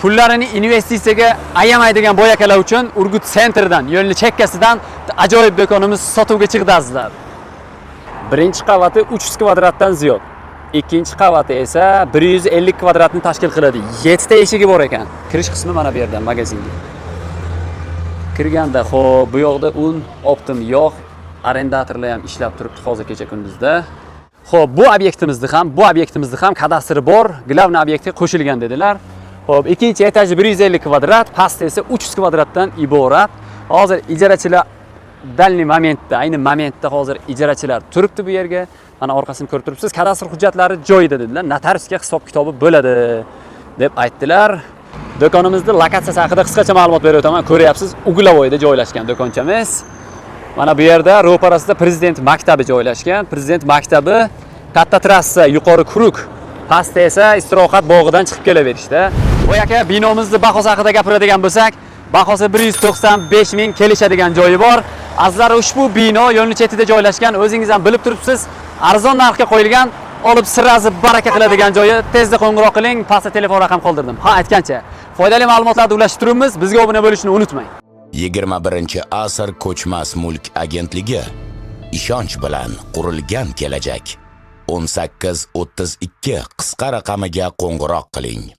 pullarini investitsiyaga ayamaydigan boyakalar uchun Urgut sentrdan, yo'lning chekkasidan ajoyib do'konimiz sotuvga chiqdi azizlar. Birinchi qavati 300 kvadratdan ziyod. Ikkinchi qavati esa 150 kvadratni tashkil qiladi. 7 ta eshigi bor ekan. Kirish qismi mana bu yerdan magazinga. Kirganda xo'p, bu yoqda un, optim yog', arendatorlar ham ishlab turibdi hozir kecha kunduzda. Xo'p, bu obyektimizni ham kadastri bor, glavniy obyektga qo'shilgan dedilar. Xo'p, ikkinchi etaj 150 kvadrat, pasti esa 300 kvadratdan iborat. Hozir ijarachilar ayni momentda hozir ijarachilar turibdi bu yerga. Mana orqasini ko'rib turibsiz. Kadastr hujjatlari joyida dedilar. Notariusga hisob kitobi bo'ladi deb aytdilar. Do'konimizning lokatsiyasi haqida qisqacha ma'lumot berib o'taman. Ko'ryapsiz, Uglovoyda joylashgan do'konchamiz. Mana bu yerda ro'parasida Prezident maktabi joylashgan. Prezident maktabi katta trassa, yuqori Kuruk, pastda esa istirohat bog'idan chiqib kelaverishda. Bu aka binomizni bahosi haqida gapiradigan bo'lsak, bahosi 195 ming kelishadigan joyi bor. Azizlar, ushbu bino yo'lning chetida joylashgan, o'zingiz ham bilib turibsiz. Arzon narxga qo'yilgan, olib sirrazib baraka qiladigan joyi. Tezda qo'ng'iroq qiling, pastda telefon raqam qoldirdim. Ha, aytgancha, foydali ma'lumotlarni ulashtirib turibmiz. Bizga obuna bo'lishni unutmang. 21-asr ko'chmas mulk agentligi ishonch bilan qurilgan kelajak. 1832 qisqa raqamiga qo'ng'iroq qiling.